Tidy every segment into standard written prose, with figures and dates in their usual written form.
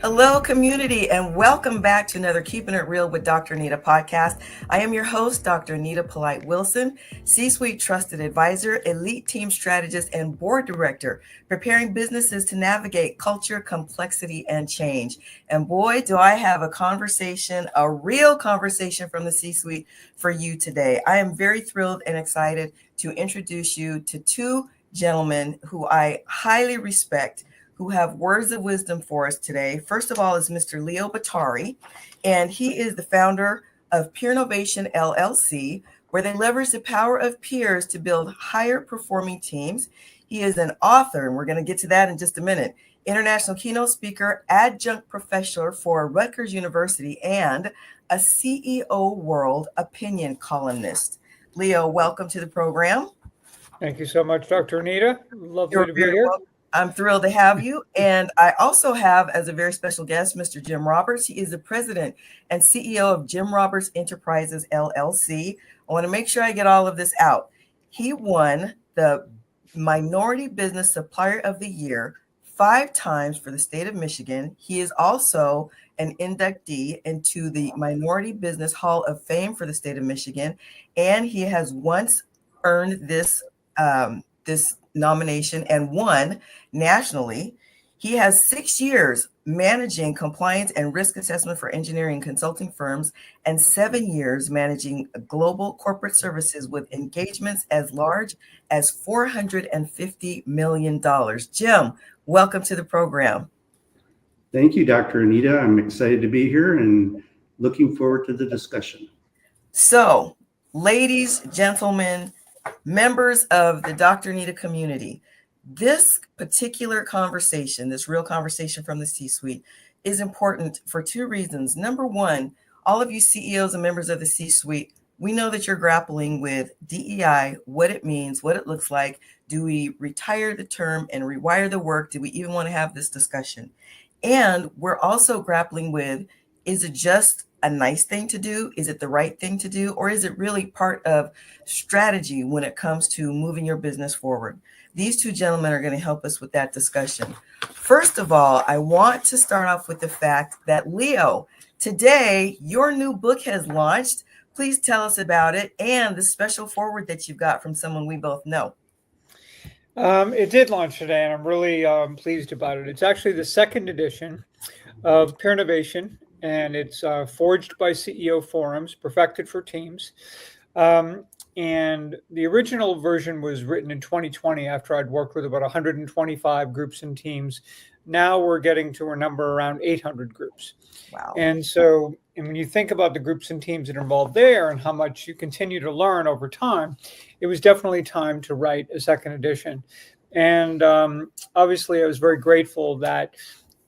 Hello, community, and welcome back to another Keeping It Real with Dr. Anita podcast. I am your host, Dr. Anita Polite Wilson, C-Suite Trusted Advisor, Elite Team Strategist, and Board Director, preparing businesses to navigate culture, complexity, and change. And boy, do I have a conversation, a real conversation from the C-Suite for you today. I am very thrilled and excited to introduce you to two gentlemen who I highly respect, who have words of wisdom for us today. First of all is Mr. Leo Bottary, and he is the founder of Peernovation LLC, where they leverage the power of peers to build higher performing teams. He is an author, and we're going to get to that in just a minute, international keynote speaker, adjunct professor for Rutgers University, and a CEO World opinion columnist. Leo, welcome to the program. Thank you so much, Dr. Anita. Lovely to be here. Welcome. I'm thrilled to have you. And I also have as a very special guest, Mr. Jim Roberts. He is the president and CEO of Jim Roberts Enterprises, LLC. I want to make sure I get all of this out. He won the Minority Business Supplier of the Year 5 times for the state of Michigan. He is also an inductee into the Minority Business Hall of Fame for the state of Michigan. And he has once earned this nomination and won nationally. He has 6 years managing compliance and risk assessment for engineering consulting firms and 7 years managing global corporate services with engagements as large as $450 million. Jim, welcome to the program. Thank you, Dr. Anita. I'm excited to be here and looking forward to the discussion. So, ladies, gentlemen, members of the Dr. Anita community, this particular conversation, this real conversation from the C-Suite, is important for 2 reasons. Number one, all of you CEOs and members of the C-Suite, we know that you're grappling with DEI, what it means, what it looks like. Do we retire the term and rewire the work? Do we even want to have this discussion? And we're also grappling with, is it just a nice thing to do? Is it the right thing to do? Or is it really part of strategy when it comes to moving your business forward? These 2 gentlemen are going to help us with that discussion. First of all, I want to start off with the fact that Leo, today, your new book has launched. Please tell us about it and the special forward that you've got from someone we both know. It did launch today, and I'm really pleased about it. It's actually the 2nd edition of Peernovation, and it's forged by CEO forums, perfected for teams. And the original version was written in 2020 after I'd worked with about 125 groups and teams. Now we're getting to a number around 800 groups. Wow. And when you think about the groups and teams that are involved there and how much you continue to learn over time, it was definitely time to write a 2nd edition. And obviously, I was very grateful that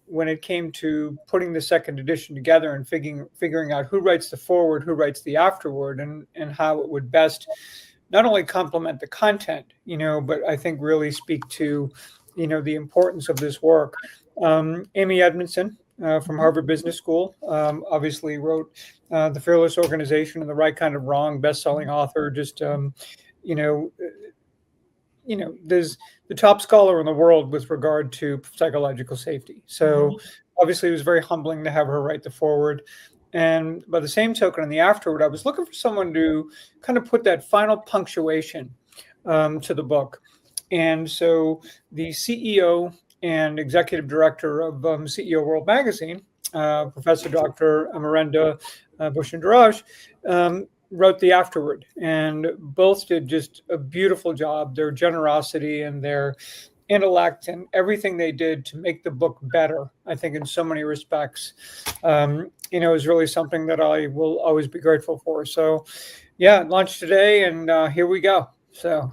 when it came to putting the 2nd edition together and figuring out who writes the forward, who writes the afterward, and how it would best not only complement the content, but I think really speak to, the importance of this work. Amy Edmondson from Harvard Business School obviously wrote The Fearless Organization and the Right Kind of Wrong, best-selling author, just, there's the top scholar in the world with regard to psychological safety. So obviously it was very humbling to have her write the forward. And by the same token, in the afterward, I was looking for someone to kind of put that final punctuation to the book. And so the CEO and executive director of CEO World Magazine, Professor Dr. Miranda Bushendaraj, wrote the afterward, and both did just a beautiful job. Their generosity and their intellect and everything they did to make the book better, I think in so many respects, is really something that I will always be grateful for. So yeah, it launched today, and here we go. So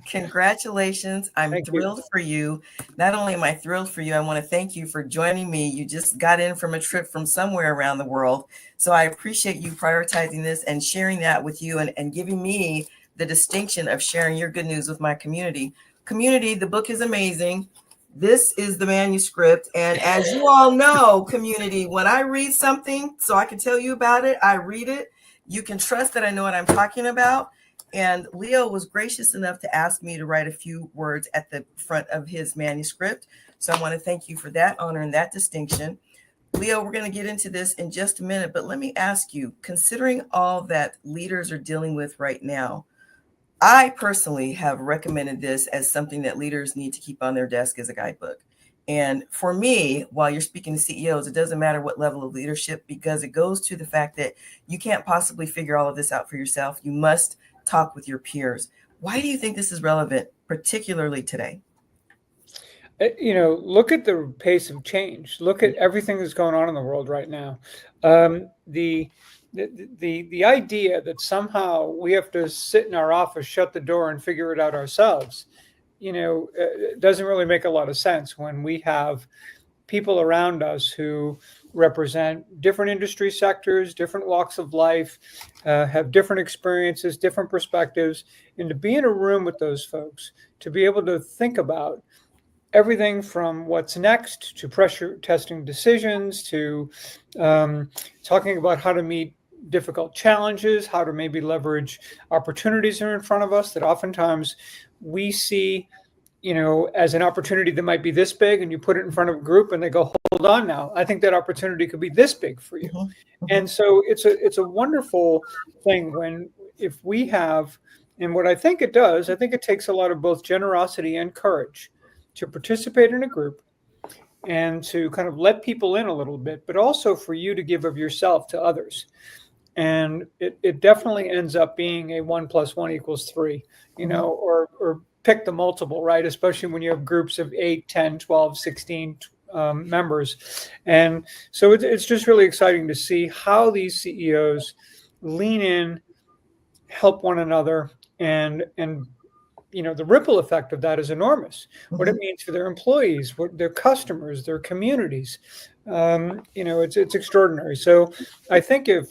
congratulations. I'm thrilled for you. Not only am I thrilled for you, I want to thank you for joining me. You just got in from a trip from somewhere around the world. So I appreciate you prioritizing this and sharing that with you and giving me the distinction of sharing your good news with my community. Community, the book is amazing. This is the manuscript. And as you all know, community, when I read something so I can tell you about it, I read it. You can trust that I know what I'm talking about. And Leo was gracious enough to ask me to write a few words at the front of his manuscript. So I want to thank you for that honor and that distinction. Leo, we're going to get into this in just a minute, but let me ask you, considering all that leaders are dealing with right now, I personally have recommended this as something that leaders need to keep on their desk as a guidebook. And for me, while you're speaking to CEOs, it doesn't matter what level of leadership, because it goes to the fact that you can't possibly figure all of this out for yourself. You must talk with your peers. Why do you think this is relevant, particularly today? Look at the pace of change. Look at everything that's going on in the world right now. The idea that somehow we have to sit in our office, shut the door, and figure it out ourselves, doesn't really make a lot of sense when we have people around us who represent different industry sectors, different walks of life, have different experiences, different perspectives, and to be in a room with those folks, to be able to think about everything from what's next to pressure testing decisions to talking about how to meet difficult challenges, how to maybe leverage opportunities that are in front of us that oftentimes we see, as an opportunity that might be this big, and you put it in front of a group and they go, hold on now, I think that opportunity could be this big for you. Mm-hmm. And so it's a wonderful thing if we have, and what I think it does, I think it takes a lot of both generosity and courage to participate in a group and to kind of let people in a little bit, but also for you to give of yourself to others. And it definitely ends up being a 1 + 1 = 3, or pick the multiple, right? Especially when you have groups of 8, 10, 12, 16 members. And so it's just really exciting to see how these CEOs lean in, help one another, and the ripple effect of that is enormous. Mm-hmm. What it means for their employees, their customers, their communities, it's extraordinary. So I think if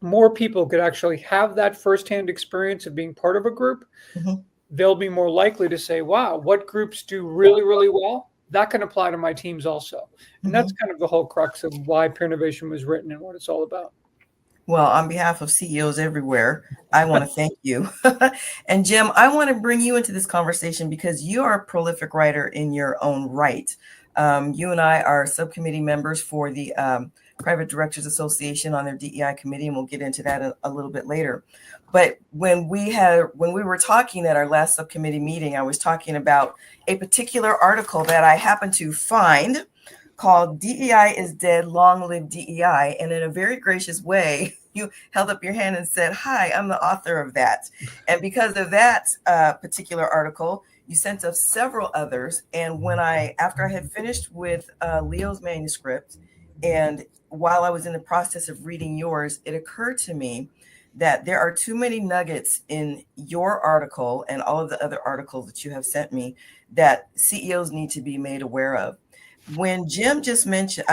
more people could actually have that firsthand experience of being part of a group, mm-hmm. they'll be more likely to say, wow, what groups do really, really well? That can apply to my teams also. And mm-hmm. that's kind of the whole crux of why Peernovation was written and what it's all about. Well, on behalf of CEOs everywhere, I want to thank you. And Jim, I want to bring you into this conversation because you are a prolific writer in your own right. You and I are subcommittee members for the Private Directors Association on their DEI committee, and we'll get into that a little bit later. But when we were talking at our last subcommittee meeting, I was talking about a particular article that I happened to find called "DEI is Dead, Long Live DEI." And in a very gracious way, you held up your hand and said, "Hi, I'm the author of that." And because of that particular article, you sent us several others. And after I had finished with Leo's manuscript, and while I was in the process of reading yours, it occurred to me that there are too many nuggets in your article and all of the other articles that you have sent me that CEOs need to be made aware of. When Leo just mentioned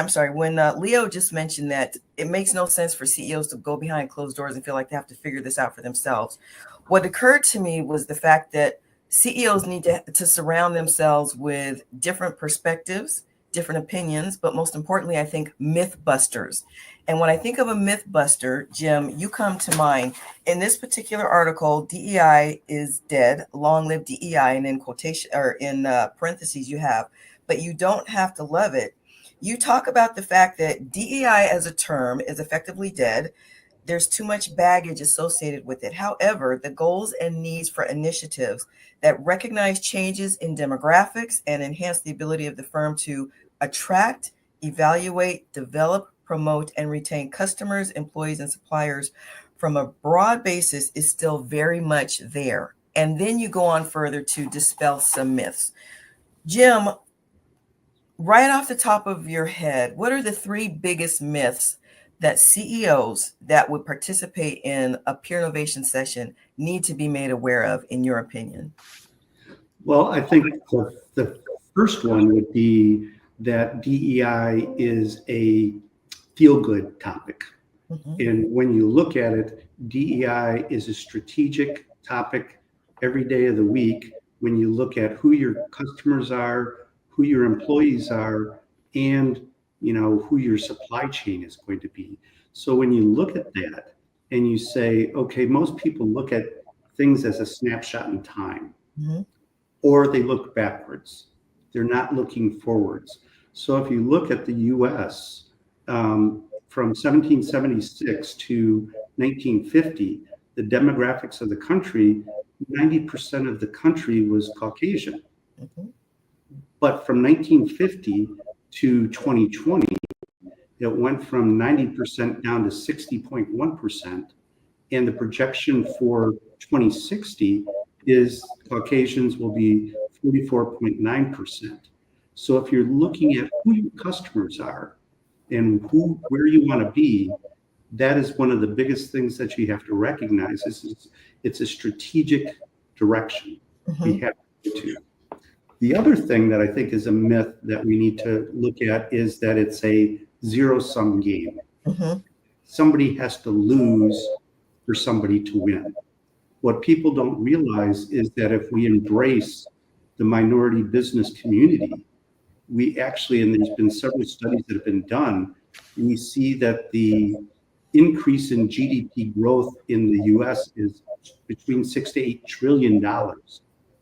that it makes no sense for CEOs to go behind closed doors and feel like they have to figure this out for themselves, what occurred to me was the fact that CEOs need to surround themselves with different perspectives, different opinions, but most importantly, I think myth busters. And when I think of a myth buster, Jim, you come to mind. In this particular article, DEI is dead, long live DEI, and in quotation or in parentheses you have, but you don't have to love it. You talk about the fact that DEI as a term is effectively dead. There's too much baggage associated with it. However, the goals and needs for initiatives that recognize changes in demographics and enhance the ability of the firm to attract, evaluate, develop, promote, and retain customers, employees, and suppliers from a broad basis is still very much there. And then you go on further to dispel some myths. Jim, right off the top of your head, what are the 3 biggest myths that CEOs that would participate in a Peernovation session need to be made aware of, in your opinion? Well, I think the first one would be that DEI is a feel-good topic. Mm-hmm. And when you look at it, DEI is a strategic topic every day of the week when you look at who your customers are, who your employees are, and who your supply chain is going to be. So when you look at that and you say, okay, most people look at things as a snapshot in time, mm-hmm. or they look backwards. They're not looking forwards. So if you look at the US, from 1776 to 1950, the demographics of the country, 90% of the country was Caucasian. Mhm. But from 1950 to 2020, it went from 90% down to 60.1%. And the projection for 2060 is Caucasians will be 44.9%. So if you're looking at who your customers are and where you want to be, that is one of the biggest things that you have to recognize. It's a strategic direction we have to. The other thing that I think is a myth that we need to look at is that it's a zero-sum game. Somebody has to lose for somebody to win. What people don't realize is that if we embrace the minority business community, we actually, and there's been several studies that have been done, we see that the increase in GDP growth in the US is between $6 to $8 trillion,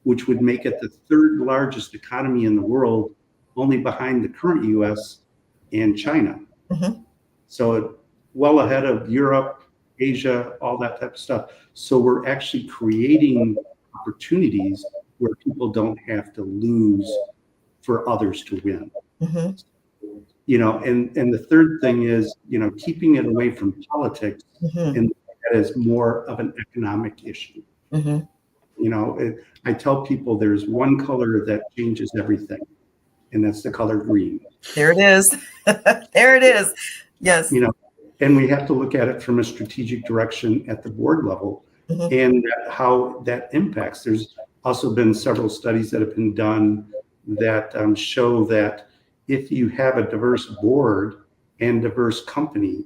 which would make it the third largest economy in the world, only behind the current US and China. So well ahead of Europe, Asia, all that type of stuff. So we're actually creating opportunities where people don't have to lose for others to win. You know, and the third thing is, you know, keeping it away from politics and that is more of an economic issue. You know, I tell people there's one color that changes everything, and that's the color green. There it is. There it is. Yes. You know, and we have to look at it from a strategic direction at the board level and how that impacts. There's also been several studies that have been done that show that if you have a diverse board and diverse company,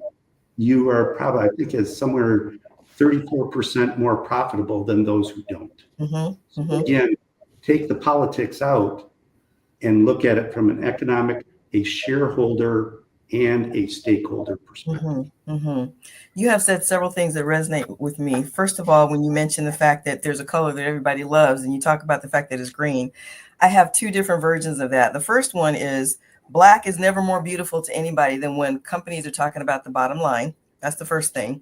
you are probably, I think, is somewhere 34% more profitable than those who don't. So again, take the politics out and look at it from an economic, a shareholder, and a stakeholder perspective. You have said several things that resonate with me. First of all, when you mention the fact that there's a color that everybody loves, and you talk about the fact that it's green, I have two different versions of that. The first one is black is never more beautiful to anybody than when companies are talking about the bottom line. That's the first thing.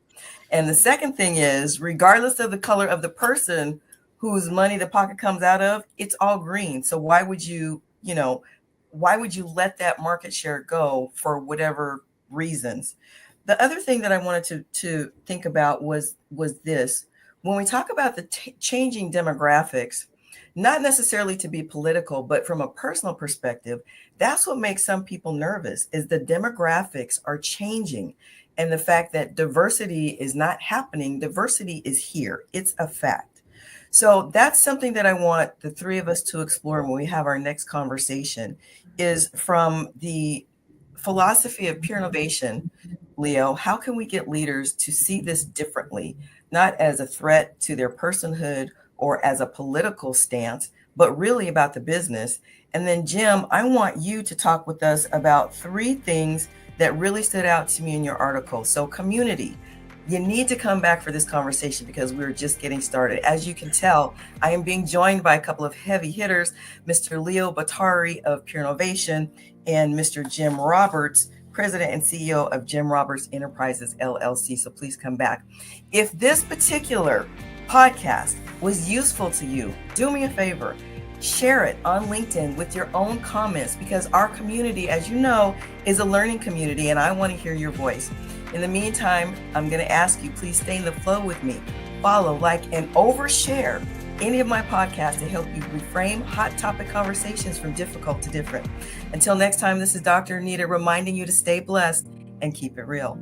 And the second thing is, regardless of the color of the person whose money the pocket comes out of, it's all green. So why would you, why would you let that market share go for whatever reasons? The other thing that I wanted to think about was this. When we talk about the changing demographics, not necessarily to be political, but from a personal perspective, that's what makes some people nervous, is the demographics are changing. And the fact that diversity is not happening, diversity is here. It's a fact. So that's something that I want the three of us to explore when we have our next conversation, is from the philosophy of Peernovation. Leo, how can we get leaders to see this differently, not as a threat to their personhood or as a political stance, but really about the business? And then Jim, I want you to talk with us about three things that really stood out to me in your article. So community, you need to come back for this conversation because we're just getting started. As you can tell, I am being joined by a couple of heavy hitters, Mr. Leo Bottary of Peernovation and Mr. Jim Roberts, President and CEO of Jim Roberts Enterprises, LLC. So please come back. If this particular podcast was useful to you, do me a favor. Share it on LinkedIn with your own comments, because our community, as you know, is a learning community and I want to hear your voice. In the meantime, I'm going to ask you, please stay in the flow with me. Follow, like, and overshare any of my podcasts to help you reframe hot topic conversations from difficult to different. Until next time, this is Dr. Anita reminding you to stay blessed and keep it real.